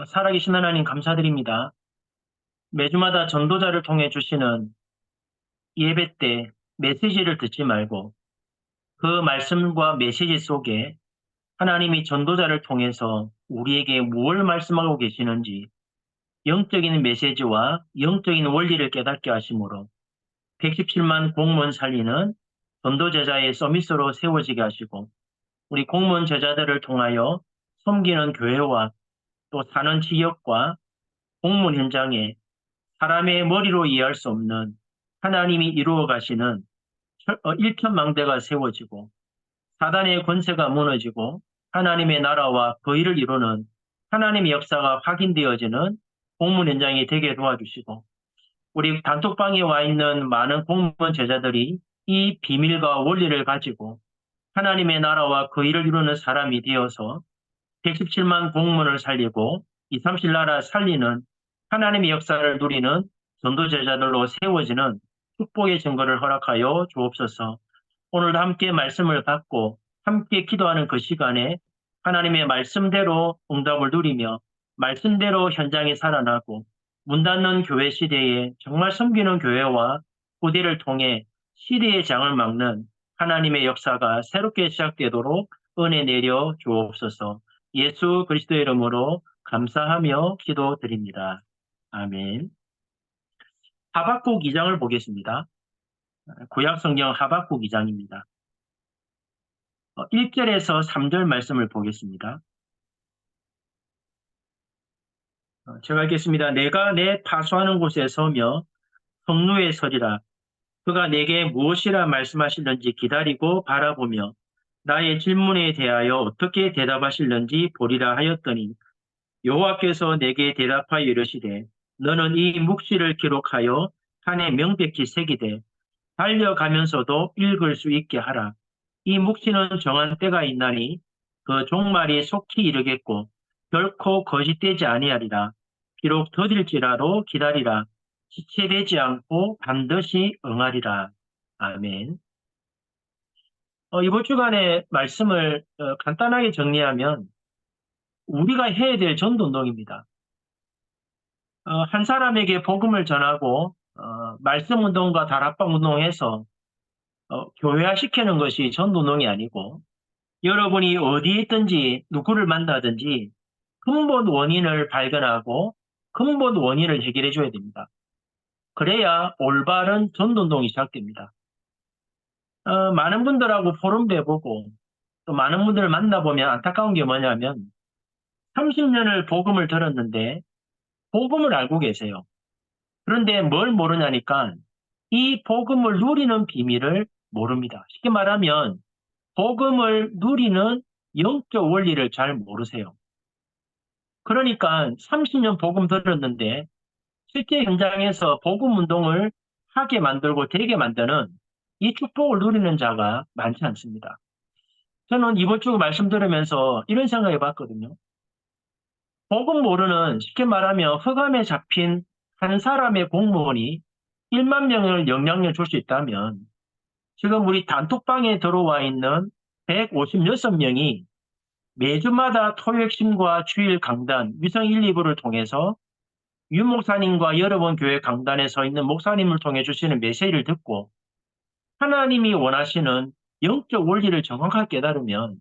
살아계신 하나님 감사드립니다. 매주마다 전도자를 통해 주시는 예배 때 메시지를 듣지 말고 그 말씀과 메시지 속에 하나님이 전도자를 통해서 우리에게 무엇을 말씀하고 계시는지 영적인 메시지와 영적인 원리를 깨닫게 하심으로 117만 공무원 살리는 전도 제자의 서밋으로 세워지게 하시고 우리 공무원 제자들을 통하여 섬기는 교회와 또 사는 지역과 공무원 현장에 사람의 머리로 이해할 수 없는 하나님이 이루어 가시는 일천망대가 세워지고 사단의 권세가 무너지고 하나님의 나라와 거의를 이루는 하나님의 역사가 확인되어지는 공문 현장이 되게 도와주시고 우리 단톡방에 와 있는 많은 공무원 제자들이 이 비밀과 원리를 가지고 하나님의 나라와 거의를 이루는 사람이 되어서 117만 공무원을 살리고 2, 3실 나라 살리는 하나님의 역사를 누리는 전도 제자들로 세워지는 축복의 증거를 허락하여 주옵소서. 오늘도 함께 말씀을 받고 함께 기도하는 그 시간에 하나님의 말씀대로 응답을 누리며 말씀대로 현장에 살아나고 문 닫는 교회 시대에 정말 섬기는 교회와 후대를 통해 시대의 장을 막는 하나님의 역사가 새롭게 시작되도록 은혜 내려 주옵소서. 예수 그리스도의 이름으로 감사하며 기도드립니다. 아멘. 하박국 2장을 보겠습니다. 구약 성경 하박국 2장입니다. 1절에서 3절 말씀을 보겠습니다. 제가 읽겠습니다. 내가 내 파수하는 곳에 서며 성루에 서리라. 그가 내게 무엇이라 말씀하실는지 기다리고 바라보며 나의 질문에 대하여 어떻게 대답하실는지 보리라 하였더니 여호와께서 내게 대답하여 이르시되 너는 이 묵시를 기록하여 판에 명백히 새기되 달려가면서도 읽을 수 있게 하라. 이 묵시는 정한 때가 있나니 그 종말이 속히 이르겠고 결코 거짓되지 아니하리라. 비록 더딜지라도 기다리라. 지체되지 않고 반드시 응하리라. 아멘. 이번 주간의 말씀을 간단하게 정리하면 우리가 해야 될 전도운동입니다. 한 사람에게 복음을 전하고 말씀 운동과 다락방 운동해서 교회화 시키는 것이 전도운동이 아니고 여러분이 어디에 있든지 누구를 만나든지 근본 원인을 발견하고 근본 원인을 해결해 줘야 됩니다. 그래야 올바른 전도운동이 시작됩니다. 많은 분들하고 포럼도 해보고 또 많은 분들을 만나보면 안타까운 게 뭐냐면 30년을 복음을 들었는데 복음을 알고 계세요. 그런데 뭘 모르냐니까 이 복음을 누리는 비밀을 모릅니다. 쉽게 말하면 복음을 누리는 영적 원리를 잘 모르세요. 그러니까 30년 복음 들었는데 실제 현장에서 복음 운동을 하게 만들고 되게 만드는 이 축복을 누리는 자가 많지 않습니다. 저는 이번 주 말씀 들으면서 이런 생각해 봤거든요. 복음 모르는 쉽게 말하면 흑암에 잡힌 한 사람의 공무원이 1만 명을 영향력 줄 수 있다면 지금 우리 단톡방에 들어와 있는 156명이 매주마다 토요핵심과 주일 강단, 위성 1, 2부를 통해서 유 목사님과 여러분 교회 강단에 서 있는 목사님을 통해 주시는 메시지를 듣고 하나님이 원하시는 영적 원리를 정확하게 깨달으면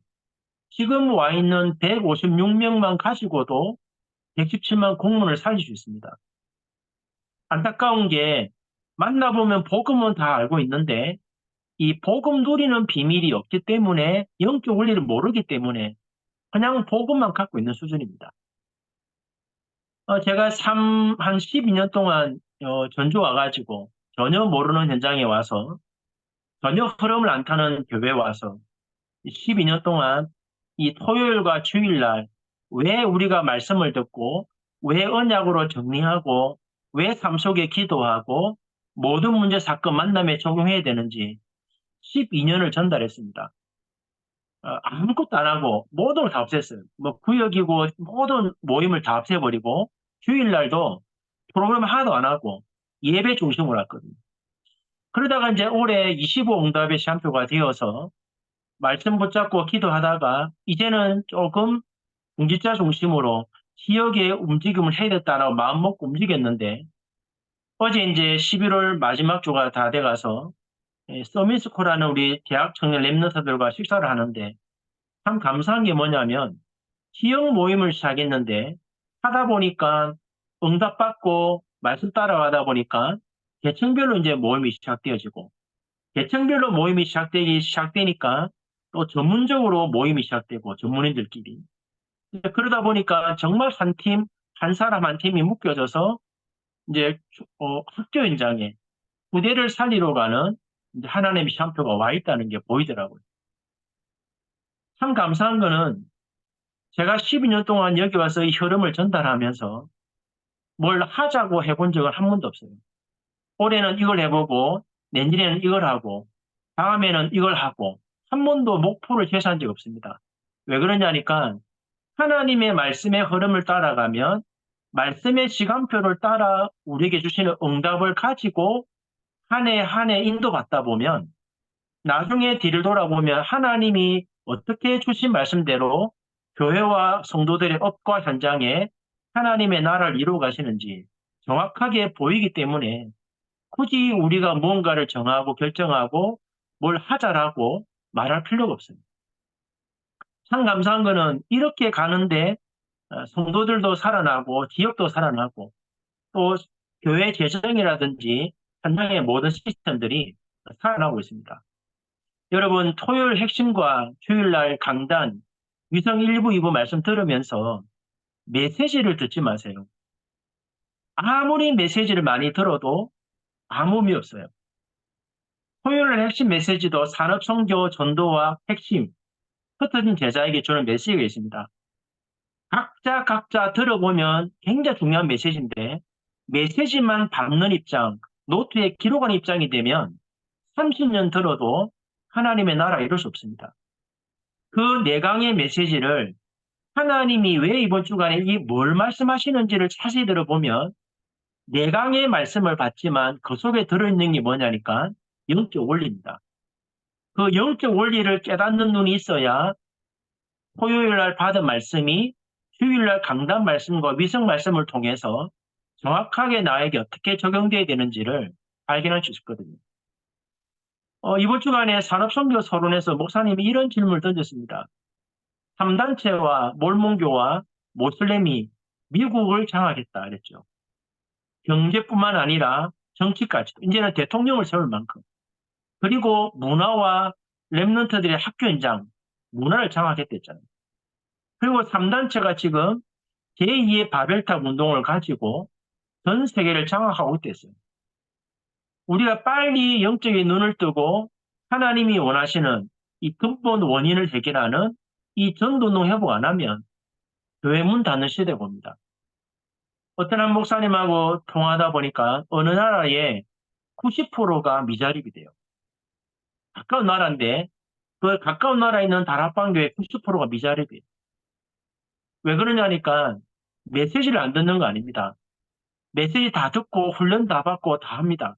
지금 와 있는 156명만 가지고도 117만 공문을 살릴 수 있습니다. 안타까운 게 만나보면 복음은 다 알고 있는데 이 복음 누리는 비밀이 없기 때문에 영적 원리를 모르기 때문에 그냥 복음만 갖고 있는 수준입니다. 제가 한 12년 동안 전주 와가지고 전혀 모르는 현장에 와서 전혀 흐름을 안 타는 교회에 와서 12년 동안 이 토요일과 주일날 왜 우리가 말씀을 듣고 왜 언약으로 정리하고 왜 삶 속에 기도하고 모든 문제 사건 만남에 적용해야 되는지 12년을 전달했습니다. 아무것도 안 하고 모든 걸 다 없앴어요. 뭐 구역이고 모든 모임을 다 없애버리고 주일날도 프로그램 하나도 안 하고 예배 중심으로 했거든요. 그러다가 이제 올해 25 응답의 시간표가 되어서 말씀 붙잡고 기도하다가 이제는 조금 중직자 중심으로 지역의 움직임을 해야 겠다라고 마음 먹고 움직였는데 어제 이제 11월 마지막 주가 다 돼가서 서민스쿨하는 우리 대학 청년 랩런트들과 식사를 하는데 참 감사한 게 뭐냐면 지역 모임을 시작했는데 하다 보니까 응답받고 말씀 따라가다 보니까 계층별로 이제 모임이 시작되어지고 계층별로 모임이 시작되니까 또 전문적으로 모임이 시작되고 전문인들끼리 그러다 보니까 정말 한 팀, 한 사람 한 팀이 묶여져서 이제 학교 현장에 부대를 살리러 가는 이제 하나님의 샴표가 와 있다는 게 보이더라고요. 참 감사한 거는 제가 12년 동안 여기 와서 이 흐름을 전달하면서 뭘 하자고 해본 적은 한 번도 없어요. 올해는 이걸 해보고 내년에는 이걸 하고 다음에는 이걸 하고 한 번도 목표를 제시한 적 없습니다. 왜 그러냐니까 하나님의 말씀의 흐름을 따라가면 말씀의 시간표를 따라 우리에게 주시는 응답을 가지고 한 해 한 해 인도받다 보면 나중에 뒤를 돌아보면 하나님이 어떻게 주신 말씀대로 교회와 성도들의 업과 현장에 하나님의 나라를 이루어 가시는지 정확하게 보이기 때문에 굳이 우리가 무언가를 정하고 결정하고 뭘 하자라고 말할 필요가 없습니다. 참 감사한 거는 이렇게 가는데 성도들도 살아나고 지역도 살아나고 또 교회 재정이라든지 현장의 모든 시스템들이 살아나고 있습니다. 여러분 토요일 핵심과 주일날 강단, 위성 1부, 2부 말씀 들으면서 메시지를 듣지 마세요. 아무리 메시지를 많이 들어도 아무 의미 없어요. 토요일 핵심 메시지도 산업성교 전도와 핵심, 흩어진 제자에게 주는 메시지가 있습니다. 각자 들어보면 굉장히 중요한 메시지인데 메시지만 받는 입장, 노트에 기록한 입장이 되면 30년 들어도 하나님의 나라 이룰 수 없습니다. 그 내강의 메시지를 하나님이 왜 이번 주간에 이 뭘 말씀하시는지를 자세히 들어보면 내강의 말씀을 받지만 그 속에 들어있는 게 뭐냐니까 영적 원리입니다. 그 영적 원리를 깨닫는 눈이 있어야 토요일 날 받은 말씀이 주일 날 강단 말씀과 위성 말씀을 통해서 정확하게 나에게 어떻게 적용돼야 되는지를 발견할 수 있거든요. 이번 주간에 산업선교 서론에서 목사님이 이런 질문을 던졌습니다. 3단체와 몰몬교와 모슬렘이 미국을 장악했다 그랬죠. 경제뿐만 아니라 정치까지도 이제는 대통령을 세울 만큼 그리고 문화와 랩런트들의 학교 현장 문화를 장악했댔잖아요. 그리고 3단체가 지금 제2의 바벨탑 운동을 가지고 전 세계를 장악하고 있댔어요. 우리가 빨리 영적인 눈을 뜨고 하나님이 원하시는 이 근본 원인을 해결하는 이 전도운동 회복 안 하면 교회 문 닫는 시대 봅니다. 어떤 한 목사님하고 통화하다 보니까 어느 나라에 90%가 미자립이 돼요. 가까운 나라인데 그 가까운 나라에 있는 다락방교회 90%가 미자립이에요. 왜 그러냐니까 메시지를 안 듣는 거 아닙니다. 메시지 다 듣고 훈련 다 받고 다 합니다.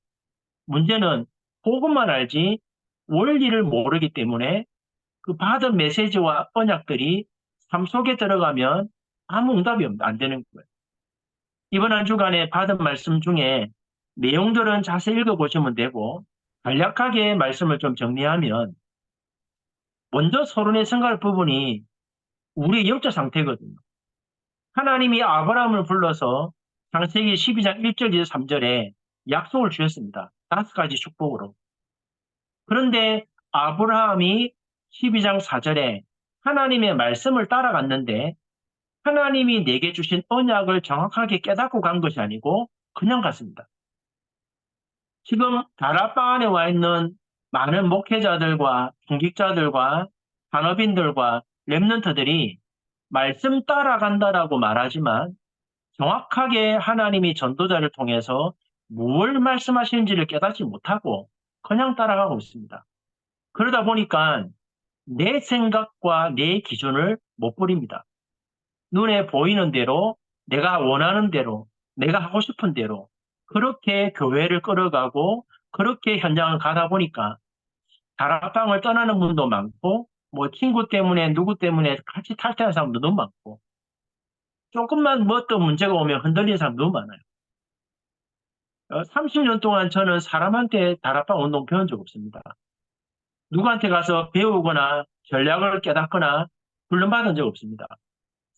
문제는 그것만 알지 원리를 모르기 때문에 그 받은 메시지와 언약들이 삶 속에 들어가면 아무 응답이 안 되는 거예요. 이번 한 주간에 받은 말씀 중에 내용들은 자세히 읽어보시면 되고 간략하게 말씀을 좀 정리하면 먼저 서론에 생각할 부분이 우리의 영적 상태거든요. 하나님이 아브라함을 불러서 창세기 12장 1절 3절에 약속을 주셨습니다. 5가지 축복으로. 그런데 아브라함이 12장 4절에 하나님의 말씀을 따라갔는데 하나님이 내게 주신 언약을 정확하게 깨닫고 간 것이 아니고 그냥 갔습니다. 지금 다락방 안에 와 있는 많은 목회자들과 중직자들과 산업인들과 랩런트들이 말씀 따라간다라고 말하지만 정확하게 하나님이 전도자를 통해서 뭘 말씀하시는지를 깨닫지 못하고 그냥 따라가고 있습니다. 그러다 보니까 내 생각과 내 기준을 못 버립니다. 눈에 보이는 대로, 내가 원하는 대로, 내가 하고 싶은 대로 그렇게 교회를 끌어가고 그렇게 현장을 가다 보니까 다락방을 떠나는 분도 많고 뭐 친구 때문에 누구 때문에 같이 탈퇴하는 사람도 너무 많고 조금만 뭐 어떤 문제가 오면 흔들리는 사람 너무 많아요. 30년 동안 저는 사람한테 다락방 운동 배운 적 없습니다. 누구한테 가서 배우거나 전략을 깨닫거나 훈련받은 적 없습니다.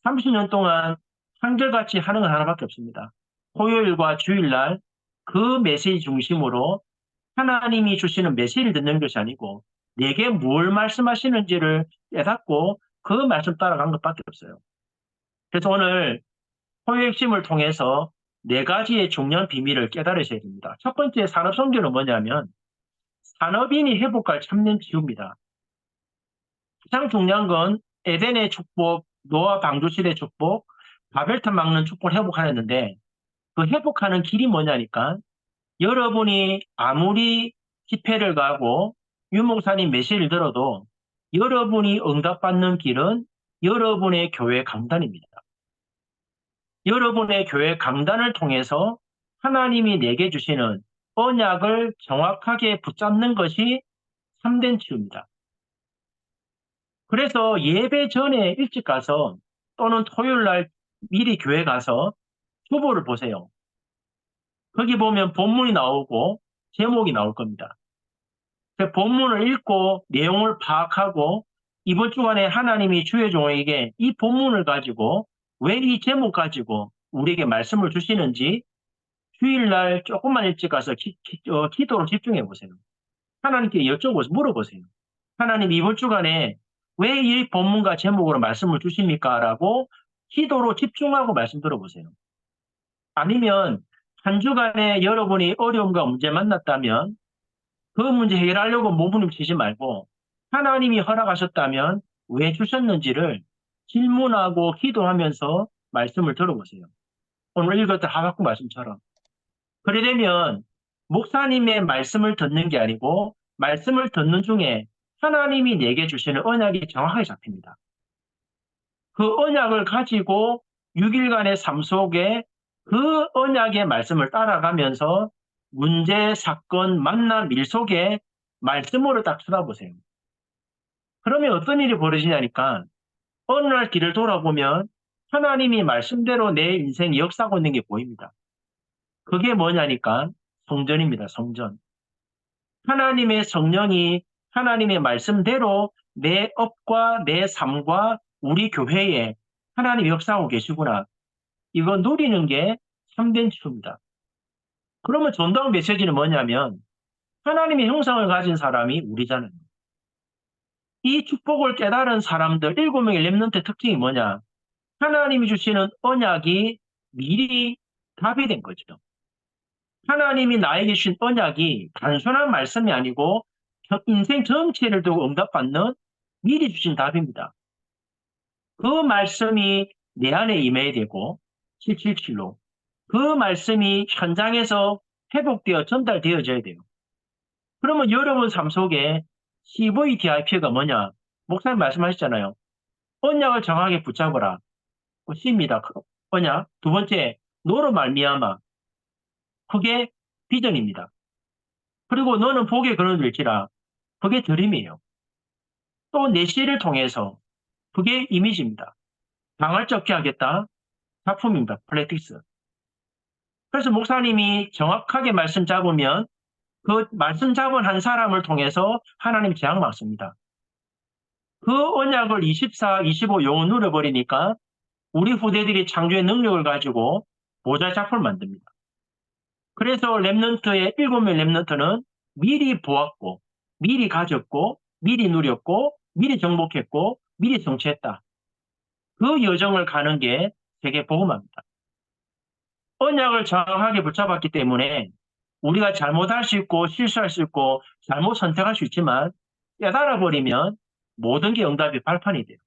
30년 동안 한결같이 하는 건 하나밖에 없습니다. 토요일과 주일날 그 메시지 중심으로 하나님이 주시는 메시지를 듣는 것이 아니고 내게 뭘 말씀하시는지를 깨닫고 그 말씀 따라간 것밖에 없어요. 그래서 오늘 토요 핵심을 통해서 네 가지의 중요한 비밀을 깨달으셔야 됩니다. 첫 번째 산업성교는 뭐냐면 산업인이 회복할 참된 치유입니다. 가장 중요한 건 에덴의 축복, 노아 방주실의 축복, 바벨탑 막는 축복을 회복하였는데 그 회복하는 길이 뭐냐니까 여러분이 아무리 집회를 가고 유목사님 메시지를 들어도 여러분이 응답받는 길은 여러분의 교회 강단입니다. 여러분의 교회 강단을 통해서 하나님이 내게 주시는 언약을 정확하게 붙잡는 것이 참된 치유입니다. 그래서 예배 전에 일찍 가서 또는 토요일 날 미리 교회 가서 주보를 보세요. 거기 보면 본문이 나오고 제목이 나올 겁니다. 그 본문을 읽고 내용을 파악하고 이번 주간에 하나님이 주의 종에게 이 본문을 가지고 왜 이 제목 가지고 우리에게 말씀을 주시는지 주일날 조금만 일찍 가서 기도로 집중해 보세요. 하나님께 여쭤보세요. 물어보세요. 하나님 이번 주간에 왜 이 본문과 제목으로 말씀을 주십니까? 라고 기도로 집중하고 말씀 들어보세요. 아니면 한 주간에 여러분이 어려움과 문제 만났다면 그 문제 해결하려고 몸부림치지 말고 하나님이 허락하셨다면 왜 주셨는지를 질문하고 기도하면서 말씀을 들어보세요. 오늘 읽었던 하박국 말씀처럼. 그래 되면 목사님의 말씀을 듣는 게 아니고 말씀을 듣는 중에 하나님이 내게 주시는 언약이 정확하게 잡힙니다. 그 언약을 가지고 6일간의 삶 속에 그 언약의 말씀을 따라가면서 문제, 사건, 만남, 일 속에 말씀으로 딱 쳐다보세요. 그러면 어떤 일이 벌어지냐니까 어느 날 길을 돌아보면 하나님이 말씀대로 내 인생이 역사하고 있는 게 보입니다. 그게 뭐냐니까 성전입니다. 성전. 하나님의 성령이 하나님의 말씀대로 내 업과 내 삶과 우리 교회에 하나님이 역사하고 계시구나. 이거 누리는 게 참된 치유입니다. 그러면 전도학 메시지는 뭐냐면 하나님의 형상을 가진 사람이 우리잖아요. 이 축복을 깨달은 사람들 7명의 렘넌트의 특징이 뭐냐? 하나님이 주시는 언약이 미리 답이 된 거죠. 하나님이 나에게 주신 언약이 단순한 말씀이 아니고 인생 전체를 두고 응답받는 미리 주신 답입니다. 그 말씀이 내 안에 임해야 되고 777로 그 말씀이 현장에서 회복되어 전달되어져야 돼요. 그러면 여러분 삶 속에 CVDIP가 뭐냐? 목사님 말씀하셨잖아요. 언약을 정확하게 붙잡으라. C입니다. 언약. 두 번째, 너로 말미암아. 그게 비전입니다. 그리고 너는 복에 거느릴지라. 그게 드림이에요. 또 내시를 통해서 그게 이미지입니다. 당할 적게 하겠다. 작품입니다. 플래틱스. 그래서 목사님이 정확하게 말씀 잡으면 그 말씀 잡은 한 사람을 통해서 하나님 재앙 막습니다. 그 언약을 24, 25 영원 누려버리니까 우리 후대들이 창조의 능력을 가지고 보좌 작품을 만듭니다. 그래서 랩넌트의 7명 랩넌트는 미리 보았고, 미리 가졌고, 미리 누렸고, 미리 정복했고, 미리 성취했다. 그 여정을 가는 게 세계 복음화입니다. 언약을 정확하게 붙잡았기 때문에 우리가 잘못할 수 있고 실수할 수 있고 잘못 선택할 수 있지만 깨달아 버리면 모든 게 응답이 발판이 돼요.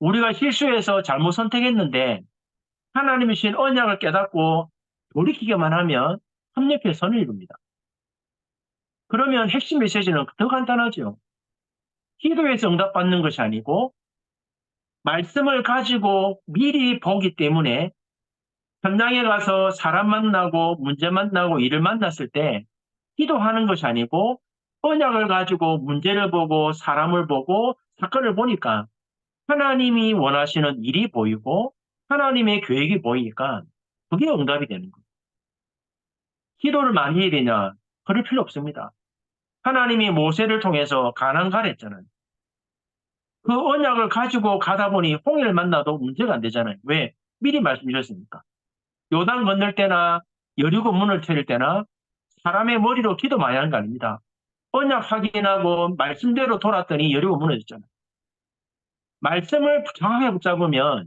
우리가 실수해서 잘못 선택했는데 하나님이 주신 언약을 깨닫고 돌이키기만 하면 합력해 선을 이룹니다. 그러면 핵심 메시지는 더 간단하죠. 기도에서 응답받는 것이 아니고 말씀을 가지고 미리 보기 때문에 현장에 가서 사람 만나고 문제 만나고 일을 만났을 때 기도하는 것이 아니고 언약을 가지고 문제를 보고 사람을 보고 사건을 보니까 하나님이 원하시는 일이 보이고 하나님의 계획이 보이니까 그게 응답이 되는 거예요. 기도를 많이 해야 되냐? 그럴 필요 없습니다. 하나님이 모세를 통해서 가나안 가랬잖아요. 그 언약을 가지고 가다 보니 홍해를 만나도 문제가 안 되잖아요. 왜? 미리 말씀 주셨으니까. 요단 건널 때나 여리고 문을 트릴 때나 사람의 머리로 기도 많이 하는 거 아닙니다. 언약 확인하고 말씀대로 돌았더니 여리고 무너졌잖아요. 말씀을 정확하게 붙잡으면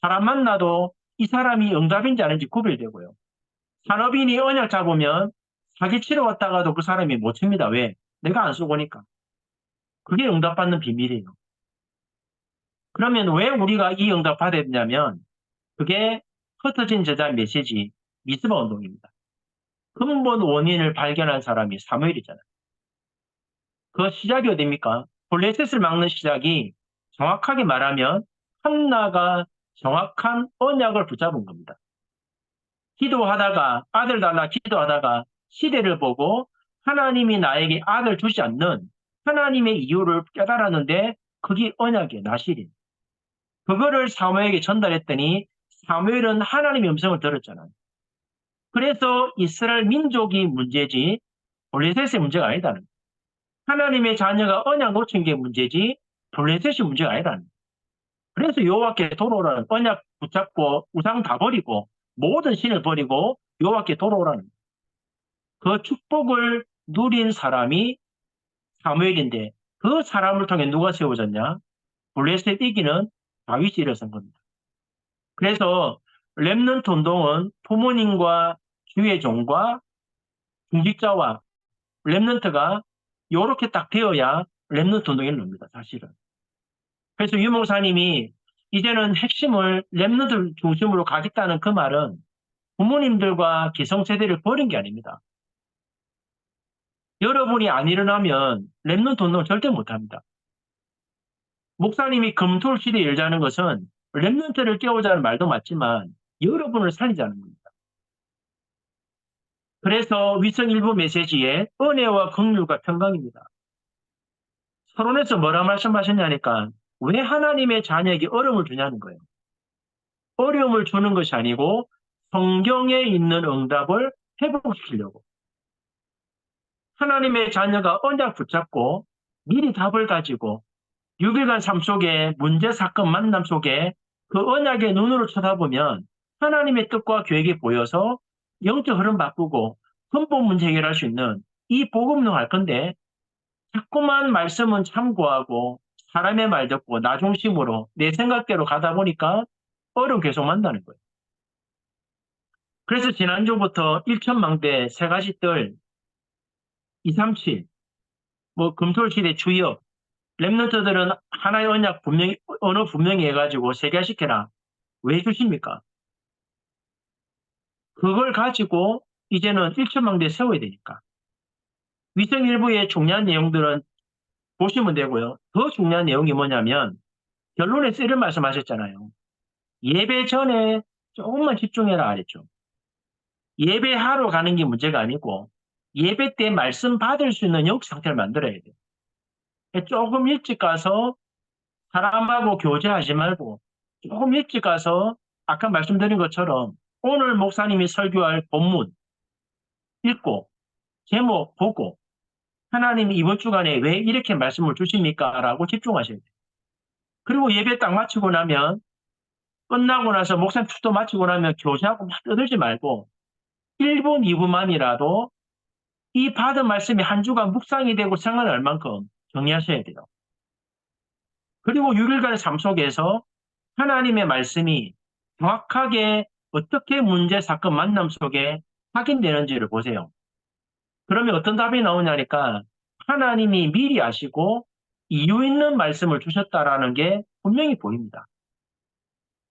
사람 만나도 이 사람이 응답인지 아닌지 구별되고요. 산업인이 언약 잡으면 사기치러 왔다가도 그 사람이 못 칩니다. 왜? 내가 안 쓰고 오니까. 그게 응답받는 비밀이에요. 그러면 왜 우리가 이 응답 받아야 되냐면 그게 흩어진 제자 메시지 미스바 운동입니다. 근본 원인을 발견한 사람이 사무엘이잖아요. 그 시작이 어딥니까? 블레셋을 막는 시작이 정확하게 말하면 한나가 정확한 언약을 붙잡은 겁니다. 기도하다가 아들 달라 기도하다가 시대를 보고 하나님이 나에게 아들 주지 않는 하나님의 이유를 깨달았는데 그게 언약의 나실이에요. 그거를 사무엘에게 전달했더니 사무엘은 하나님의 음성을 들었잖아요. 그래서 이스라엘 민족이 문제지 블레셋의 문제가 아니다는 거예요. 하나님의 자녀가 언약 놓친 게 문제지 블레셋이 문제가 아니라는 거예요. 그래서 여호와께 돌아오라는 언약 붙잡고 우상 다 버리고 모든 신을 버리고 여호와께 돌아오라는 거예요. 그 축복을 누린 사람이 사무엘인데 그 사람을 통해 누가 세워졌냐? 블레셋 이기는 다윗이 일어선 겁니다. 그래서 렘넌트 운동은 부모님과 주의 종과 중직자와 렘넌트가 요렇게 딱 되어야 렘넌트 운동이 일어납니다. 사실은. 그래서 유 목사님이 이제는 핵심을 렘넌트 중심으로 가겠다는 그 말은 부모님들과 기성세대를 버린 게 아닙니다. 여러분이 안 일어나면 렘넌트 운동을 절대 못합니다. 목사님이 금토일 시대에 열자는 것은 렘넌트를 깨우자는 말도 맞지만 여러분을 살리자는 겁니다. 그래서 위성 일부 메시지에 은혜와 긍휼과 평강입니다. 서론에서 뭐라 말씀하셨냐니까 왜 하나님의 자녀에게 어려움을 주냐는 거예요. 어려움을 주는 것이 아니고 성경에 있는 응답을 회복시키려고. 하나님의 자녀가 언약 붙잡고 미리 답을 가지고 6일간 삶 속에 문제, 사건, 만남 속에 그 언약의 눈으로 쳐다보면 하나님의 뜻과 계획이 보여서 영적 흐름 바꾸고 근본 문제 해결할 수 있는 이 복음을 할 건데 자꾸만 말씀은 참고하고 사람의 말 듣고 나 중심으로 내 생각대로 가다 보니까 어려움 계속 만나는 거예요. 그래서 지난주부터 일천망대 세 가지 뜰 237, 뭐 금토일 시대 주역, 랩런트들은 하나의 언약 분명히 언어 분명히 해가지고 세계화시켜라. 왜 주십니까? 그걸 가지고 이제는 일천망대 세워야 되니까. 위성일부의 중요한 내용들은 보시면 되고요. 더 중요한 내용이 뭐냐면 결론에서 이런 말씀하셨잖아요. 예배 전에 조금만 집중해라 그랬죠. 예배하러 가는 게 문제가 아니고 예배 때 말씀 받을 수 있는 영 상태를 만들어야 돼요. 조금 일찍 가서 사람하고 교제하지 말고 조금 일찍 가서 아까 말씀드린 것처럼 오늘 목사님이 설교할 본문 읽고 제목 보고 하나님이 이번 주간에 왜 이렇게 말씀을 주십니까? 라고 집중하셔야 돼요. 그리고 예배 딱 마치고 나면 끝나고 나서 목사님 축도 마치고 나면 교제하고 막 떠들지 말고 1분, 2분만이라도 이 받은 말씀이 한 주간 묵상이 되고 생각날 만큼 정리하셔야 돼요. 그리고 6일간의 삶 속에서 하나님의 말씀이 정확하게 어떻게 문제, 사건, 만남 속에 확인되는지를 보세요. 그러면 어떤 답이 나오냐니까 하나님이 미리 아시고 이유 있는 말씀을 주셨다라는 게 분명히 보입니다.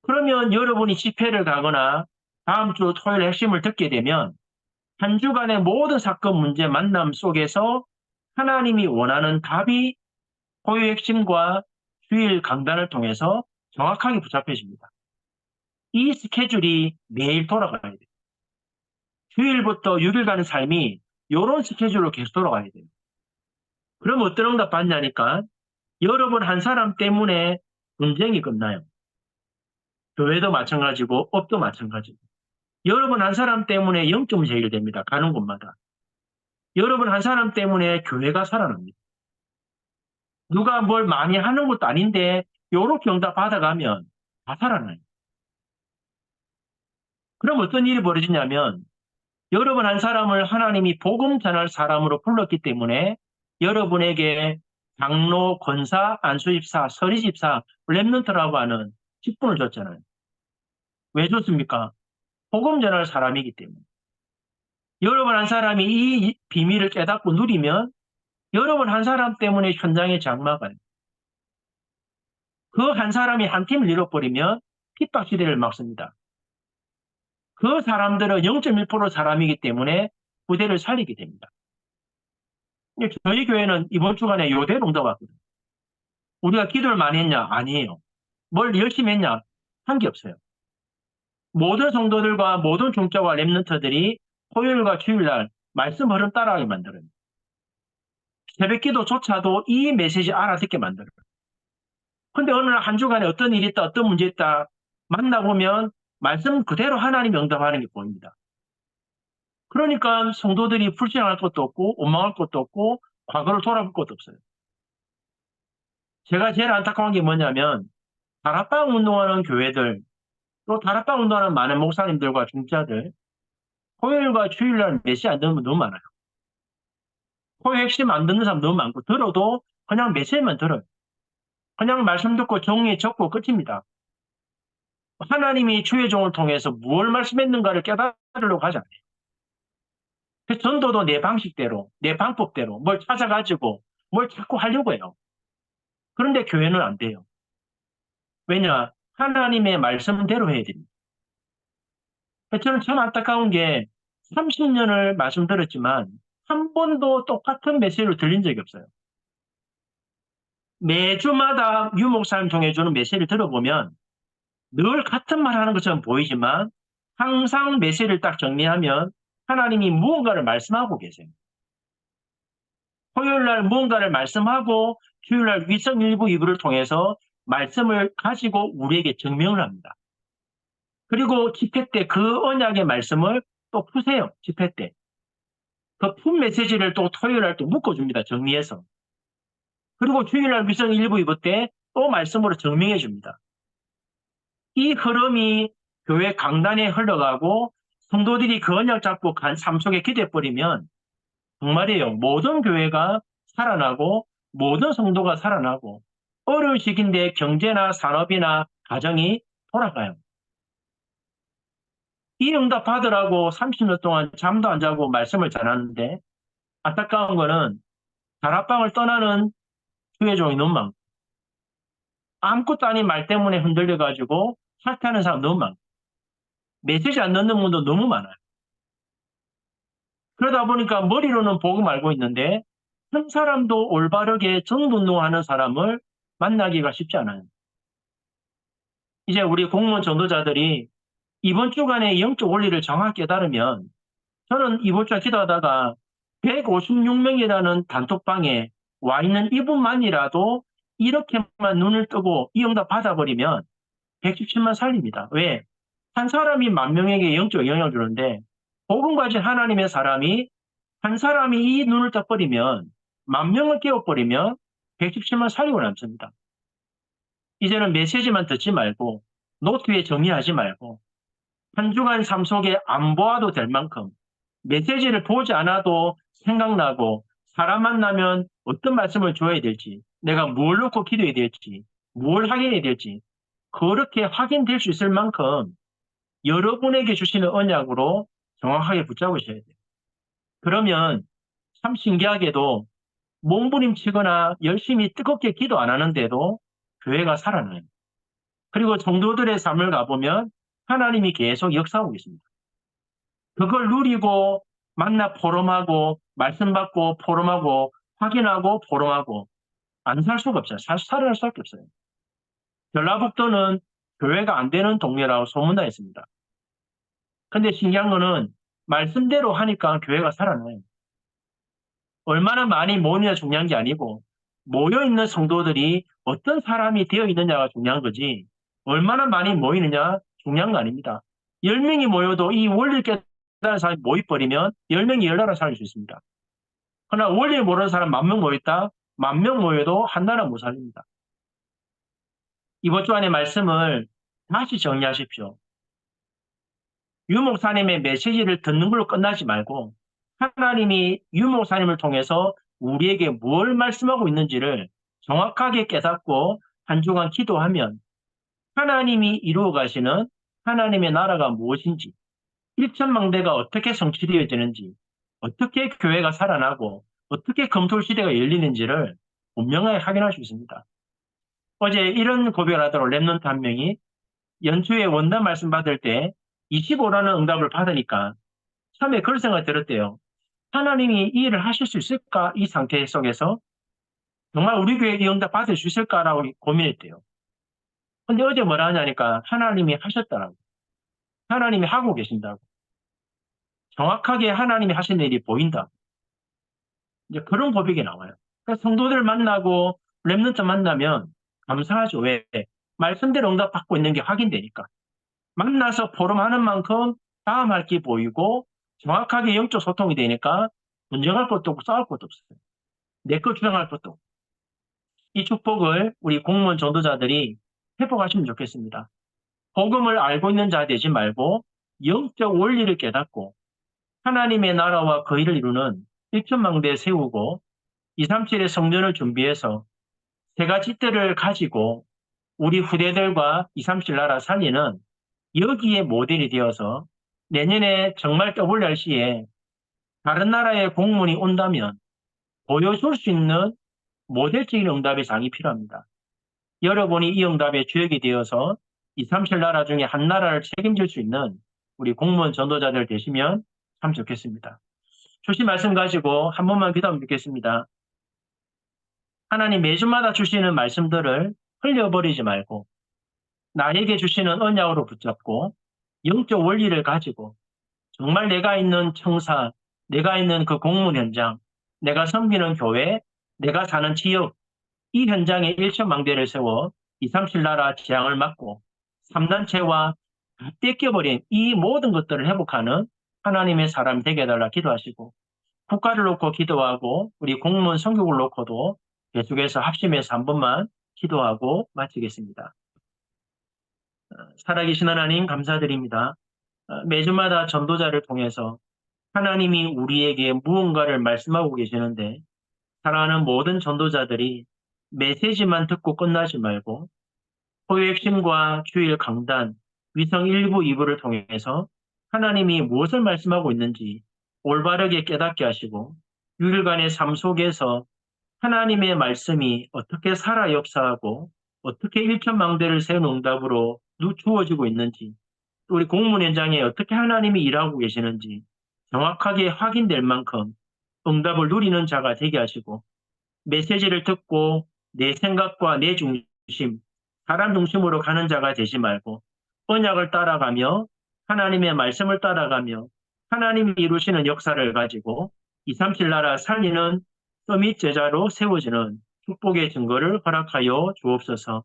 그러면 여러분이 집회를 가거나 다음 주 토요일 핵심을 듣게 되면 한 주간의 모든 사건, 문제, 만남 속에서 하나님이 원하는 답이 고유 핵심과 주일 강단을 통해서 정확하게 붙잡혀집니다. 이 스케줄이 매일 돌아가야 돼요. 주일부터 6일간의 삶이 이런 스케줄로 계속 돌아가야 돼요. 그럼 어떤 응답 받냐니까 여러분 한 사람 때문에 분쟁이 끝나요. 교회도 마찬가지고 업도 마찬가지고. 여러분 한 사람 때문에 영점이 해결됩니다. 가는 곳마다. 여러분 한 사람 때문에 교회가 살아납니다. 누가 뭘 많이 하는 것도 아닌데 요렇게 응답 받아가면 다 살아나요. 그럼 어떤 일이 벌어지냐면 여러분 한 사람을 하나님이 복음 전할 사람으로 불렀기 때문에 여러분에게 장로, 권사, 안수집사, 서리집사, 렘넌트라고 하는 직분을 줬잖아요. 왜 줬습니까? 복음 전할 사람이기 때문에. 여러분 한 사람이 이 비밀을 깨닫고 누리면 여러분 한 사람 때문에 현장에 장막을, 그 한 사람이 한 팀을 잃어버리면 핍박 시대를 막습니다. 그 사람들은 0.1% 사람이기 때문에 부대를 살리게 됩니다. 저희 교회는 이번 주간에 요대로 응답 왔거든요. 우리가 기도를 많이 했냐? 아니에요. 뭘 열심히 했냐? 한 게 없어요. 모든 성도들과 모든 종교와 렘넌트들이 토요일과 주일날 말씀 흐름 따라하게 만들어요. 새벽 기도조차도 이 메시지 알아듣게 만들어요. 근데 어느 날 한 주간에 어떤 일이 있다, 어떤 문제 있다, 만나보면 말씀 그대로 하나님이 응답하는 게 보입니다. 그러니까 성도들이 불신할 것도 없고, 원망할 것도 없고, 과거를 돌아볼 것도 없어요. 제가 제일 안타까운 게 뭐냐면, 다락방 운동하는 교회들, 또 다락방 운동하는 많은 목사님들과 중자들, 토요일과 주일날 메시지 안 듣는 분 너무 많아요. 토요 핵심 안 듣는 사람 너무 많고, 들어도 그냥 메시지만 들어요. 그냥 말씀 듣고 정리에 적고 끝입니다. 하나님이 주의 종을 통해서 무엇을 말씀했는가를 깨달으려고 하지 않아요. 그래서 전도도 내 방식대로, 내 방법대로 뭘 찾아가지고 뭘 자꾸 하려고 해요. 그런데 교회는 안 돼요. 왜냐? 하나님의 말씀대로 해야 됩니다. 저는 참 안타까운 게 30년을 말씀 들었지만 한 번도 똑같은 메시지를 들린 적이 없어요. 매주마다 유 목사님 통해 주는 메시지를 들어보면 늘 같은 말 하는 것처럼 보이지만 항상 메시지를 딱 정리하면 하나님이 무언가를 말씀하고 계세요. 토요일 날 무언가를 말씀하고 주일 날 위성 일부 이부를 통해서 말씀을 가지고 우리에게 증명을 합니다. 그리고 집회 때 그 언약의 말씀을 또 푸세요. 집회 때. 그 푼 메시지를 또 토요일 날 또 묶어줍니다. 정리해서. 그리고 주일 날 위성 일부 이부 때 또 말씀으로 증명해 줍니다. 이 흐름이 교회 강단에 흘러가고 성도들이 그 언약 잡고 간 삶 속에 기대버리면 정말이에요. 모든 교회가 살아나고 모든 성도가 살아나고 어려운 시기인데 경제나 산업이나 가정이 돌아가요. 이 응답 받으라고 30년 동안 잠도 안 자고 말씀을 전하는데 안타까운 거는 다락방을 떠나는 주의 종이 너무 많고 아무것도 아닌 말 때문에 흔들려가지고 사퇴하는 사람 너무 많고 메시지 안 넣는 분도 너무 많아요. 그러다 보니까 머리로는 복음 알고 있는데 한 사람도 올바르게 전도운동하는 사람을 만나기가 쉽지 않아요. 이제 우리 공무원 전도자들이 이번 주간에 영적 원리를 정확히 깨달으면 저는 이번 주에 기도하다가 156명이라는 단톡방에 와 있는 이분만이라도 이렇게만 눈을 뜨고 이 응답 받아버리면 117만 살립니다. 왜? 한 사람이 만 명에게 영적 영향을 주는데 복음 가진 하나님의 사람이 한 사람이 이 눈을 떠버리면 만 명을 깨워버리면 117만 살리고 남습니다. 이제는 메시지만 듣지 말고 노트에 정리하지 말고 한 주간 삶 속에 안 보아도 될 만큼 메시지를 보지 않아도 생각나고 사람 만나면 어떤 말씀을 줘야 될지 내가 뭘 놓고 기도해야 될지 뭘 확인해야 될지 그렇게 확인될 수 있을 만큼 여러분에게 주시는 언약으로 정확하게 붙잡으셔야 돼요. 그러면 참 신기하게도 몸부림치거나 열심히 뜨겁게 기도 안 하는데도 교회가 살아나요. 그리고 성도들의 삶을 가보면 하나님이 계속 역사하고 있습니다. 그걸 누리고 만나 포럼하고 말씀 받고 포럼하고 확인하고 포럼하고 안 살 수가 없어요. 살아날 수밖에 없어요. 전라북도는 교회가 안 되는 동네라고 소문나 있습니다. 근데 신기한 거는 말씀대로 하니까 교회가 살아나요. 얼마나 많이 모이느냐 중요한 게 아니고 모여있는 성도들이 어떤 사람이 되어 있느냐가 중요한 거지 얼마나 많이 모이느냐 중요한 거 아닙니다. 10명이 모여도 이 원리를 깨달은 사람이 모여버리면 10명이 10나라 살릴 수 있습니다. 그러나 원리를 모르는 사람 10,000명 모였다? 10,000명 모여도 한 나라 못 살립니다. 이번 주 안에 말씀을 다시 정리하십시오. 유 목사님의 메시지를 듣는 걸로 끝나지 말고 하나님이 유 목사님을 통해서 우리에게 뭘 말씀하고 있는지를 정확하게 깨닫고 한 주간 기도하면 하나님이 이루어 가시는 하나님의 나라가 무엇인지, 일천망대가 어떻게 성취되어지는지, 어떻게 교회가 살아나고 어떻게 검토 시대가 열리는지를 분명하게 확인할 수 있습니다. 어제 이런 고백을 하도록 랩런트 한 명이 연초에 원단 말씀 받을 때 25라는 응답을 받으니까 처음에 그런 생각이 들었대요. 하나님이 이 일을 하실 수 있을까? 이 상태 속에서 정말 우리 교회에 이 응답 받을 수 있을까라고 고민했대요. 근데 어제 뭐라 하냐니까 하나님이 하셨다라고. 하나님이 하고 계신다고. 정확하게 하나님이 하신 일이 보인다. 이제 그런 고백이 나와요. 그래서 성도들 만나고 랩런트 만나면 감사하죠. 왜? 말씀대로 응답 받고 있는 게 확인되니까. 만나서 포럼하는 만큼 다음 할 게 보이고 정확하게 영적 소통이 되니까 분쟁할 것도 없고 싸울 것도 없어요. 내 걸 주장할 것도 없고. 이 축복을 우리 공무원 전도자들이 회복하시면 좋겠습니다. 복음을 알고 있는 자 되지 말고 영적 원리를 깨닫고 하나님의 나라와 그 일을 이루는 일천망대 세우고 237의 성전을 준비해서 세 가지 뜻을 가지고 우리 후대들과 237 나라 살리는 여기에 모델이 되어서 내년에 정말 WRC에 다른 나라의 공무원이 온다면 보여줄 수 있는 모델적인 응답의 장이 필요합니다. 여러분이 이 응답의 주역이 되어서 237 나라 중에 한 나라를 책임질 수 있는 우리 공무원 전도자들 되시면 참 좋겠습니다. 주신 말씀 가지고 한 번만 기도하면 좋겠습니다. 하나님 매주마다 주시는 말씀들을 흘려버리지 말고 나에게 주시는 언약으로 붙잡고 영적 원리를 가지고 정말 내가 있는 청사, 내가 있는 그 공문 현장, 내가 섬기는 교회, 내가 사는 지역, 이 현장에 일천망대를 세워 237 나라 재앙을 막고 3단체와 다 뺏겨버린 이 모든 것들을 회복하는 하나님의 사람 되게 해달라 기도하시고 국가를 놓고 기도하고 우리 공무원 성교국을 놓고도 계속해서 합심해서 한 번만 기도하고 마치겠습니다. 살아계신 하나님 감사드립니다. 매주마다 전도자를 통해서 하나님이 우리에게 무언가를 말씀하고 계시는데 사랑하는 모든 전도자들이 메시지만 듣고 끝나지 말고 포유핵심과 주일 강단, 위성 1부, 2부를 통해서 하나님이 무엇을 말씀하고 있는지 올바르게 깨닫게 하시고 6일간의 삶 속에서 하나님의 말씀이 어떻게 살아 역사하고 어떻게 일천망대를 세운 응답으로 주어지고 있는지 우리 공문 현장에 어떻게 하나님이 일하고 계시는지 정확하게 확인될 만큼 응답을 누리는 자가 되게 하시고 메시지를 듣고 내 생각과 내 중심, 사람 중심으로 가는 자가 되지 말고 언약을 따라가며 하나님의 말씀을 따라가며 하나님이 이루시는 역사를 가지고 237 나라 살리는 서밋 제자로 세워지는 축복의 증거를 허락하여 주옵소서.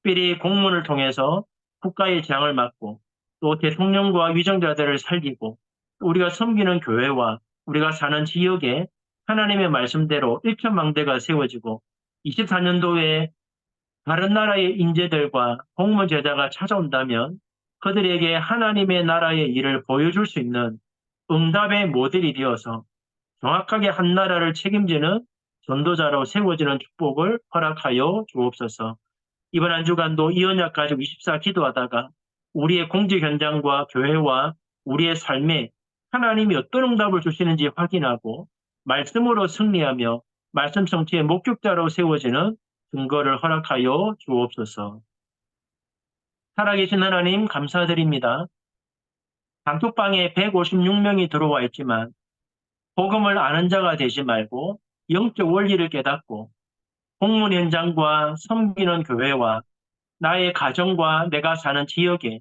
특별히 공문을 통해서 국가의 재앙을 막고 또 대통령과 위정자들을 살리고 우리가 섬기는 교회와 우리가 사는 지역에 하나님의 말씀대로 일천망대가 세워지고 24년도에 다른 나라의 인재들과 공무원 제자가 찾아온다면 그들에게 하나님의 나라의 일을 보여줄 수 있는 응답의 모델이 되어서 정확하게 한 나라를 책임지는 전도자로 세워지는 축복을 허락하여 주옵소서. 이번 한 주간도 이 언약 가지고 24 기도하다가 우리의 공직 현장과 교회와 우리의 삶에 하나님이 어떤 응답을 주시는지 확인하고 말씀으로 승리하며 말씀 성취의 목격자로 세워지는 증거를 허락하여 주옵소서. 살아계신 하나님 감사드립니다. 단톡방에 156명이 들어와 있지만 복음을 아는 자가 되지 말고 영적 원리를 깨닫고 공문 현장과 섬기는 교회와 나의 가정과 내가 사는 지역의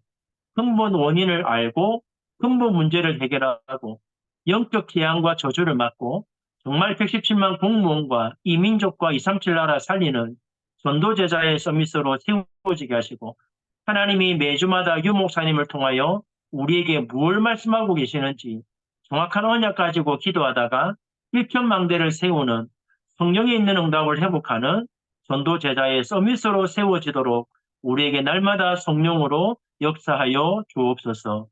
근본 원인을 알고 근본 문제를 해결하고 영적 재앙과 저주를 막고 정말 117만 공무원과 이 민족과 237 나라 살리는 전도제자의 서밋으로 세워지게 하시고 하나님이 매주마다 유 목사님을 통하여 우리에게 뭘 말씀하고 계시는지 정확한 언약 가지고 기도하다가 일편망대를 세우는 성령에 있는 응답을 회복하는 전도 제자의 서밋으로 세워지도록 우리에게 날마다 성령으로 역사하여 주옵소서.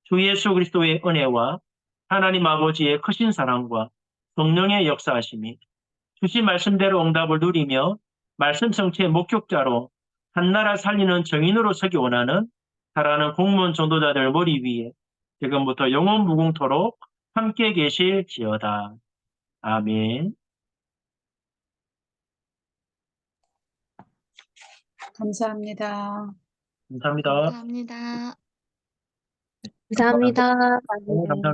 주 예수 그리스도의 은혜와 하나님 아버지의 크신 사랑과 성령의 역사하심이 주신 말씀대로 응답을 누리며 말씀 성취의 목격자로 한나라 살리는 정인으로 서기 원하는 살아가는 공무원 전도자들 머리 위에 지금부터 영원 무궁토록 함께 계실지어다. 아멘. 감사합니다. 감사합니다. 감사합니다. 감사합니다. 감사합니다.